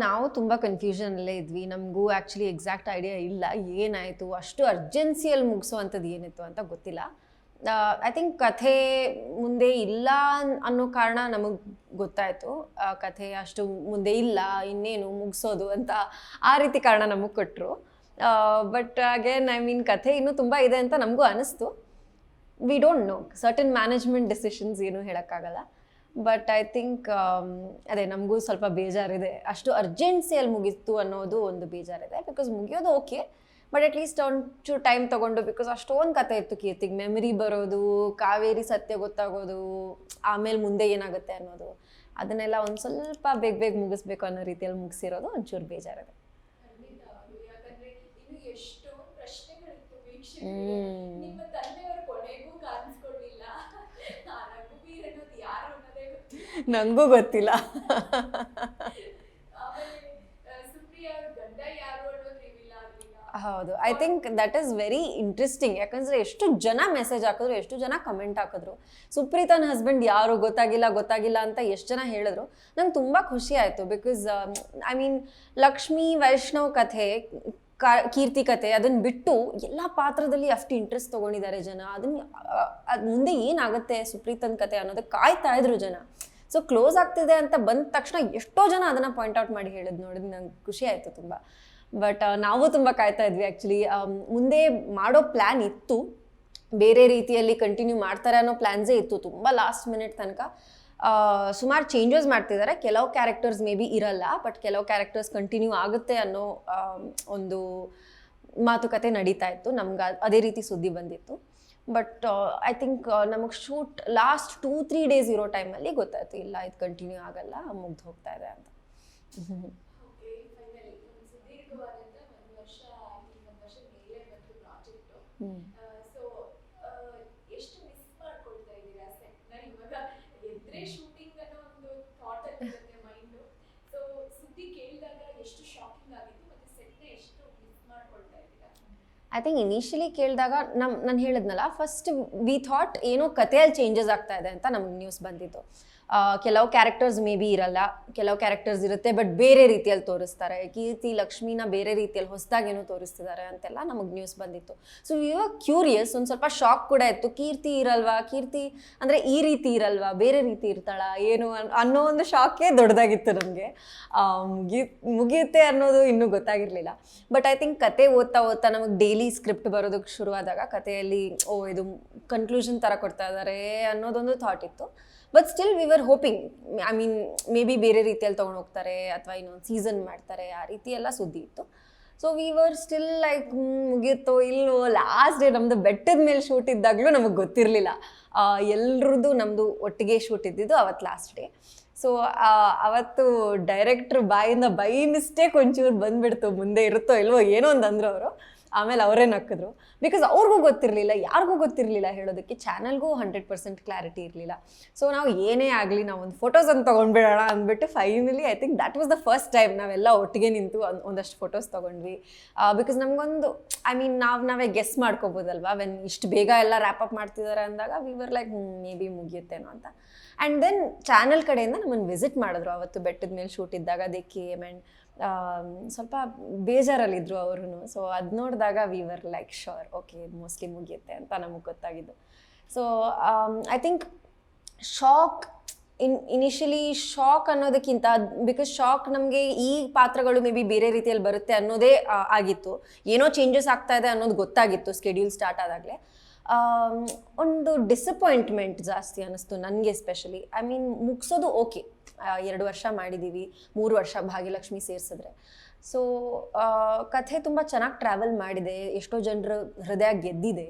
ನಾವು ತುಂಬ ಕನ್ಫ್ಯೂಷನಲ್ಲೇ ಇದ್ವಿ. ನಮಗೂ ಆ್ಯಕ್ಚುಲಿ ಎಕ್ಸಾಕ್ಟ್ ಐಡಿಯಾ ಇಲ್ಲ ಏನಾಯಿತು, ಅಷ್ಟು ಅರ್ಜೆನ್ಸಿಯಲ್ಲಿ ಮುಗಿಸೋವಂಥದ್ದು ಏನಿತ್ತು ಅಂತ ಗೊತ್ತಿಲ್ಲ. ಐ ಥಿಂಕ್ ಕಥೆ ಮುಂದೆ ಇಲ್ಲ ಅನ್ನೋ ಕಾರಣ ನಮಗೆ ಗೊತ್ತಾಯಿತು. ಕಥೆ ಅಷ್ಟು ಮುಂದೆ ಇಲ್ಲ, ಇನ್ನೇನು ಮುಗಿಸೋದು ಅಂತ ಆ ರೀತಿ ಕಾರಣ ನಮಗೆ ಕೊಟ್ಟರು. ಬಟ್ ಅಗೇನ್ ಐ ಮೀನ್ ಕಥೆ ಇನ್ನೂ ತುಂಬ ಇದೆ ಅಂತ ನಮಗೂ ಅನ್ನಿಸ್ತು. We don't know, certain management decisions ಏನು ಹೇಳೋಕ್ಕಾಗಲ್ಲ. ಬಟ್ ಐ ಥಿಂಕ್ ಅದೇ ನಮಗೂ ಸ್ವಲ್ಪ ಬೇಜಾರಿದೆ, ಅಷ್ಟು ಅರ್ಜೆನ್ಸಿಯಲ್ಲಿ ಮುಗೀತು ಅನ್ನೋದು ಒಂದು ಬೇಜಾರಿದೆ. ಬಿಕಾಸ್ ಮುಗಿಯೋದು ಓಕೆ, ಬಟ್ ಅಟ್ಲೀಸ್ಟ್ ಒಂಚೂರು ಟೈಮ್ ತೊಗೊಂಡು, ಬಿಕಾಸ್ ಅಷ್ಟೊಂದು ಕತೆ ಇತ್ತು ಕೀರ್ತಿಗೆ. ಮೆಮರಿ ಬರೋದು, ಕಾವೇರಿ ಸತ್ಯ ಗೊತ್ತಾಗೋದು, ಆಮೇಲೆ ಮುಂದೆ ಏನಾಗುತ್ತೆ ಅನ್ನೋದು, ಅದನ್ನೆಲ್ಲ ಒಂದು ಸ್ವಲ್ಪ ಬೇಗ ಮುಗಿಸ್ಬೇಕು ಅನ್ನೋ ರೀತಿಯಲ್ಲಿ ಮುಗಿಸಿರೋದು ಒಂಚೂರು ಬೇಜಾರಿದೆ. ನಂಗೂ ಗೊತ್ತಿಲ್ಲ. ಹೌದು, I think that is very interesting. ಯಾಕಂದರೆ ಎಷ್ಟು ಜನ ಮೆಸೇಜ್ ಹಾಕಿದ್ರು, ಎಷ್ಟು ಜನ ಕಮೆಂಟ್ ಹಾಕಿದ್ರು, ಸುಪ್ರೀತನ ಹಸ್ಬೆಂಡ್ ಯಾರು ಗೊತ್ತಾಗಿಲ್ಲ ಅಂತ ಎಷ್ಟು ಜನ ಹೇಳಿದ್ರು. ನಂಗೆ ತುಂಬ ಖುಷಿ ಆಯಿತು. Because I mean Lakshmi Vaishnav ಕಥೆ, ಕೀರ್ತಿ ಕತೆ, ಅದನ್ನು ಬಿಟ್ಟು ಎಲ್ಲ ಪಾತ್ರದಲ್ಲಿ ಅಷ್ಟು ಇಂಟ್ರೆಸ್ಟ್ ತೊಗೊಂಡಿದ್ದಾರೆ ಜನ. ಅದು ಮುಂದೆ ಏನಾಗುತ್ತೆ ಸುಪ್ರೀತನ ಕತೆ ಅನ್ನೋದಕ್ಕೆ ಕಾಯ್ತಾ ಇದ್ರು ಜನ. ಸೊ ಕ್ಲೋಸ್ ಆಗ್ತಿದೆ ಅಂತ ಬಂದ ತಕ್ಷಣ ಎಷ್ಟೋ ಜನ ಅದನ್ನು ಪಾಯಿಂಟ್ ಔಟ್ ಮಾಡಿ ಹೇಳಿದ್ ನೋಡಿದ್ ನಂಗೆ ಖುಷಿ ಆಯಿತು ತುಂಬ. ಬಟ್ ನಾವು ತುಂಬ ಕಾಯ್ತಾ ಇದ್ವಿ ಆ್ಯಕ್ಚುಲಿ. ಮುಂದೆ ಮಾಡೋ ಪ್ಲ್ಯಾನ್ ಇತ್ತು, ಬೇರೆ ರೀತಿಯಲ್ಲಿ ಕಂಟಿನ್ಯೂ ಮಾಡ್ತಾರೆ ಅನ್ನೋ ಪ್ಲ್ಯಾನ್ಸೇ ಇತ್ತು. ತುಂಬ ಲಾಸ್ಟ್ ಮಿನಿಟ್ ತನಕ ಸುಮಾರು ಚೇಂಜಸ್ ಮಾಡ್ತಿದ್ದಾರೆ. ಕೆಲವು ಕ್ಯಾರೆಕ್ಟರ್ಸ್ ಮೇ ಬಿ ಇರಲ್ಲ, ಬಟ್ ಕೆಲವು ಕ್ಯಾರೆಕ್ಟರ್ಸ್ ಕಂಟಿನ್ಯೂ ಆಗುತ್ತೆ ಅನ್ನೋ ಒಂದು ಮಾತುಕತೆ ನಡೀತಾ ಇತ್ತು. ನಮ್ಗೆ ಅದೇ ರೀತಿ ಸುದ್ದಿ ಬಂದಿತ್ತು. ಬಟ್ ಐ ಥಿಂಕ್ ನಮಗೆ ಶೂಟ್ ಲಾಸ್ಟ್ 2-3 ಡೇಸ್ ಇರೋ ಟೈಮಲ್ಲಿ ಗೊತ್ತಾಯ್ತು, ಇಲ್ಲ ಇದು ಕಂಟಿನ್ಯೂ ಆಗಲ್ಲ, ಮುಗ್ದು ಹೋಗ್ತಾ ಇದೆ ಅಂತ. ಐ ಥಿಂಕ್ ಇನಿಷಿಯಲಿ ಕೇಳಿದಾಗ ನಾನು ಹೇಳಿದ್ನಲ್ಲ, ಫಸ್ಟ್ ವಿ ಥಾಟ್ ಏನೋ ಕಥೆಯಲ್ಲಿ ಚೇಂಜಸ್ ಆಗ್ತಾ ಇದೆ ಅಂತ ನಮಗೆ ನ್ಯೂಸ್ ಬಂದಿತ್ತು. ಕೆಲವು ಕ್ಯಾರೆಕ್ಟರ್ಸ್ ಮೇ ಬಿ ಇರಲ್ಲ, ಕೆಲವು ಕ್ಯಾರೆಕ್ಟರ್ಸ್ ಇರುತ್ತೆ, ಬಟ್ ಬೇರೆ ರೀತಿಯಲ್ಲಿ ತೋರಿಸ್ತಾರೆ. ಕೀರ್ತಿ ಲಕ್ಷ್ಮಿನ ಬೇರೆ ರೀತಿಯಲ್ಲಿ ಹೊಸದಾಗೇನೋ ತೋರಿಸ್ತಿದ್ದಾರೆ ಅಂತೆಲ್ಲ ನಮಗೆ ನ್ಯೂಸ್ ಬಂದಿತ್ತು. ಸೊ ಇವಾಗ ಕ್ಯೂರಿಯಸ್, ಒಂದು ಸ್ವಲ್ಪ ಶಾಕ್ ಕೂಡ ಇತ್ತು. ಕೀರ್ತಿ ಇರಲ್ವಾ, ಕೀರ್ತಿ ಅಂದರೆ ಈ ರೀತಿ ಇರಲ್ವಾ, ಬೇರೆ ರೀತಿ ಇರ್ತಾಳ ಏನು ಅನ್ನೋ ಒಂದು ಶಾಕೇ ದೊಡ್ಡದಾಗಿತ್ತು ನಮಗೆ. ಮುಗಿಯುತ್ತೆ ಅನ್ನೋದು ಇನ್ನೂ ಗೊತ್ತಾಗಿರಲಿಲ್ಲ. ಬಟ್ ಐ ಥಿಂಕ್ ಕತೆ ಓದ್ತಾ ನಮಗೆ ಡೈಲಿ ಸ್ಕ್ರಿಪ್ಟ್ ಬರೋದಕ್ಕೆ ಶುರುವಾದಾಗ ಕಥೆಯಲ್ಲಿ ಇದು ಕನ್ಕ್ಲೂಷನ್ ಥರ ಕೊಡ್ತಾ ಇದ್ದಾರೆ ಅನ್ನೋದೊಂದು ಥಾಟ್ ಇತ್ತು. But still we were hoping, I mean may be ಬೇರೆ ರೀತಿಯಲ್ಲಿ ತೊಗೊಂಡು ಹೋಗ್ತಾರೆ ಅಥವಾ ಇನ್ನೊಂದು ಸೀಸನ್ ಮಾಡ್ತಾರೆ, ಆ ರೀತಿ ಎಲ್ಲ ಸುದ್ದಿ ಇತ್ತು. So we were still like ಮುಗಿಯುತ್ತೋ ಇಲ್ಲೋ. ಲಾಸ್ಟ್ ಡೇ ನಮ್ಮದು ಬೆಟ್ಟದ ಮೇಲೆ ಶೂಟ್ ಇದ್ದಾಗಲೂ ನಮಗೆ ಗೊತ್ತಿರಲಿಲ್ಲ. ಎಲ್ರದ್ದು ನಮ್ಮದು ಒಟ್ಟಿಗೆ ಶೂಟ್ ಇದ್ದಿದ್ದು ಅವತ್ತು ಲಾಸ್ಟ್ ಡೇ. ಸೊ ಅವತ್ತು ಡೈರೆಕ್ಟ್ರ್ ಬಾಯಿಂದ ಬೈ ಮಿಸ್ಟೇಕ್ ಒಂಚೂರು ಬಂದುಬಿಡ್ತು, ಮುಂದೆ ಇರುತ್ತೋ ಇಲ್ವೋ ಏನೋ ಒಂದು ಅಂದರು ಅವರು. ಆಮೇಲೆ ಅವರೇ ನಕ್ಕಿದ್ರು. ಬಿಕಾಸ್ ಅವ್ರಿಗೂ ಗೊತ್ತಿರಲಿಲ್ಲ, ಯಾರಿಗೂ ಗೊತ್ತಿರಲಿಲ್ಲ ಹೇಳೋದಕ್ಕೆ. ಚಾನಲ್ಗೂ 100% ಕ್ಲಾರಿಟಿ ಇರಲಿಲ್ಲ. ಸೊ ನಾವು ಏನೇ ಆಗಲಿ ನಾವು ಒಂದು ಫೋಟೋಸ್ ಅಂತ ತೊಗೊಂಡ್ಬಿಡೋಣ ಅಂದ್ಬಿಟ್ಟು finally I think that was the first time ನಾವೆಲ್ಲ ಒಟ್ಟಿಗೆ ನಿಂತು ಒಂದಷ್ಟು ಫೋಟೋಸ್ ತೊಗೊಂಡ್ವಿ. ಬಿಕಾಸ್ ನಮಗೊಂದು ಐ ಮೀನ್ ನಾವೇ ಗೆಸ್ ಮಾಡ್ಕೋಬೋದಲ್ವಾ, ವೆನ್ ಇಷ್ಟು ಬೇಗ ಎಲ್ಲ ರ್ಯಾಪ್ ಅಪ್ ಮಾಡ್ತಿದ್ದಾರೆ ಅಂದಾಗ we were like maybe ಮುಗಿಯುತ್ತೇನೋ ಅಂತ. ಆ್ಯಂಡ್ ದೆನ್ ಚಾನಲ್ ಕಡೆಯಿಂದ ನಮ್ಮನ್ನು ವಿಸಿಟ್ ಮಾಡಿದ್ರು ಅವತ್ತು ಬೆಟ್ಟದ ಮೇಲೆ ಶೂಟ್ ಇದ್ದಾಗ. ದೇ ಕೇಮ್ ಆ್ಯಂಡ್ ಸ್ವಲ್ಪ ಬೇಜಾರಲ್ಲಿದ್ದರು ಅವರು. ಸೊ ಅದು ನೋಡಿದಾಗ V were like sure, okay mostly ಮುಗಿಯುತ್ತೆ ಅಂತ ನಮಗೆ ಗೊತ್ತಾಗಿದ್ದು. So I think shock initially shock ಅನ್ನೋದಕ್ಕಿಂತ, ಬಿಕಾಸ್ ಶಾಕ್ ನಮಗೆ ಈ ಪಾತ್ರಗಳು ಮೇ ಬಿ ಬೇರೆ ರೀತಿಯಲ್ಲಿ ಬರುತ್ತೆ ಅನ್ನೋದೇ ಆಗಿತ್ತು. ಏನೋ ಚೇಂಜಸ್ ಆಗ್ತಾ ಇದೆ ಅನ್ನೋದು ಗೊತ್ತಾಗಿತ್ತು ಸ್ಕೆಡ್ಯೂಲ್ ಸ್ಟಾರ್ಟ್ ಆದಾಗಲೇ. ಒಂದು ಡಿಸಪಾಯಿಂಟ್ಮೆಂಟ್ ಜಾಸ್ತಿ ಅನ್ನಿಸ್ತು ನನಗೆ ಎಸ್ಪೆಷಲಿ. ಐ ಮೀನ್ ಮುಗಿಸೋದು ಓಕೆ, 2 ವರ್ಷ ಮಾಡಿದ್ದೀವಿ, 3 ವರ್ಷ ಭಾಗ್ಯಲಕ್ಷ್ಮಿ ಸೇರಿಸಿದ್ರೆ. ಸೊ ಕಥೆ ತುಂಬ ಚೆನ್ನಾಗಿ ಟ್ರಾವೆಲ್ ಮಾಡಿದೆ, ಎಷ್ಟೋ ಜನರ ಹೃದಯ ಗೆದ್ದಿದೆ,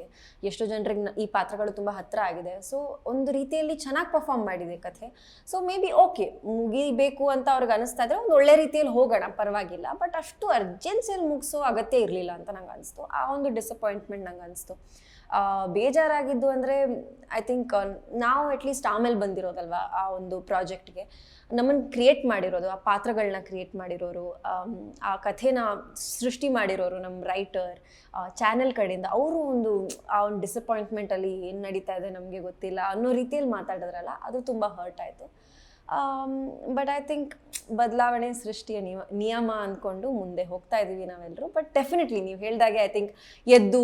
ಎಷ್ಟೋ ಜನರಿಗೆ ಈ ಪಾತ್ರಗಳು ತುಂಬ ಹತ್ತಿರ ಆಗಿದೆ. ಸೊ ಒಂದು ರೀತಿಯಲ್ಲಿ ಚೆನ್ನಾಗಿ ಪರ್ಫಾರ್ಮ್ ಮಾಡಿದೆ ಕಥೆ. ಸೊ ಮೇ ಬಿ ಓಕೆ ಮುಗಿಬೇಕು ಅಂತ ಅವ್ರಿಗೆ ಅನಿಸ್ತಾ ಇದ್ರೆ ಒಂದು ಒಳ್ಳೆ ರೀತಿಯಲ್ಲಿ ಹೋಗೋಣ, ಪರವಾಗಿಲ್ಲ. ಬಟ್ ಅಷ್ಟು ಅರ್ಜೆನ್ಸಿಯಲ್ಲಿ ಮುಗಿಸೋ ಅಗತ್ಯ ಇರಲಿಲ್ಲ ಅಂತ ನಂಗೆ ಅನಿಸ್ತು. ಆ ಒಂದು ಡಿಸಪಾಯಿಂಟ್ಮೆಂಟ್ ನಂಗೆ ಅನಿಸ್ತು. ಬೇಜಾರಾಗಿದ್ದು ಅಂದರೆ ಐ ಥಿಂಕ್ ನಾವು ಅಟ್ಲೀಸ್ಟ್ ಆಮೇಲೆ ಬಂದಿರೋದಲ್ವ ಆ ಒಂದು ಪ್ರಾಜೆಕ್ಟ್ಗೆ, ನಮ್ಮನ್ನು ಕ್ರಿಯೇಟ್ ಮಾಡಿರೋದು, ಆ ಪಾತ್ರಗಳನ್ನ ಕ್ರಿಯೇಟ್ ಮಾಡಿರೋರು, ಆ ಕಥೆನ ಸೃಷ್ಟಿ ಮಾಡಿರೋರು ನಮ್ಮ ರೈಟರ್, ಚಾನೆಲ್ ಕಡೆಯಿಂದ ಅವರು ಆ ಒಂದು ಡಿಸಪಾಯಿಂಟ್ಮೆಂಟಲ್ಲಿ ಏನು ನಡೀತಾ ಇದೆ ನಮಗೆ ಗೊತ್ತಿಲ್ಲ ಅನ್ನೋ ರೀತಿಯಲ್ಲಿ ಮಾತಾಡಿದ್ರಲ್ಲ, ಅದು ತುಂಬ ಹರ್ಟ್ ಆಯಿತು. ಬಟ್ ಐ ಥಿಂಕ್ ಬದಲಾವಣೆ ಸೃಷ್ಟಿಯ ನಿಯಮ ಅಂದ್ಕೊಂಡು ಮುಂದೆ ಹೋಗ್ತಾ ಇದ್ದೀವಿ ನಾವೆಲ್ಲರೂ. ಬಟ್ ಡೆಫಿನೆಟ್ಲಿ ನೀವು ಹೇಳ್ದಾಗೆ ಐ ಥಿಂಕ್ ಎದ್ದು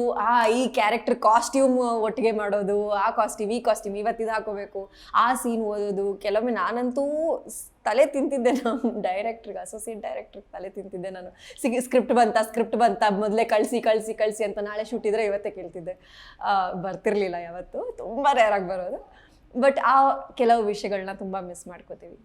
ಈ ಕ್ಯಾರೆಕ್ಟರ್ ಕಾಸ್ಟ್ಯೂಮ್ ಒಟ್ಟಿಗೆ ಮಾಡೋದು, ಆ ಕಾಸ್ಟ್ಯೂಮ್ ಇವತ್ತಿದು ಹಾಕೋಬೇಕು, ಆ ಸೀನ್ ಓದೋದು. ಕೆಲವೊಮ್ಮೆ ನಾನಂತೂ ತಲೆ ತಿಂತಿದ್ದೆ, ನಮ್ಮ ಡೈರೆಕ್ಟ್ರಿಗೆ, ಅಸೋಸಿಯೇಟ್ ಡೈರೆಕ್ಟ್ರಿಗೆ ತಲೆ ತಿಂತಿದ್ದೆ ನಾನು. ಸ್ಕ್ರಿಪ್ಟ್ ಬಂತ ಮೊದಲೇ ಕಳಿಸಿ ಅಂತ ನಾಳೆ ಶೂಟ್ ಇದ್ರೆ ಇವತ್ತೇ ಕೇಳ್ತಿದ್ದೆ. ಬರ್ತಿರ್ಲಿಲ್ಲ ಯಾವತ್ತು, ತುಂಬ ರೇರಾಗಿ ಬರೋದು. ಬಟ್ ಆ ಕೆಲವು ವಿಷಯಗಳನ್ನ ತುಂಬ ಮಿಸ್ ಮಾಡ್ಕೋತೀವಿ.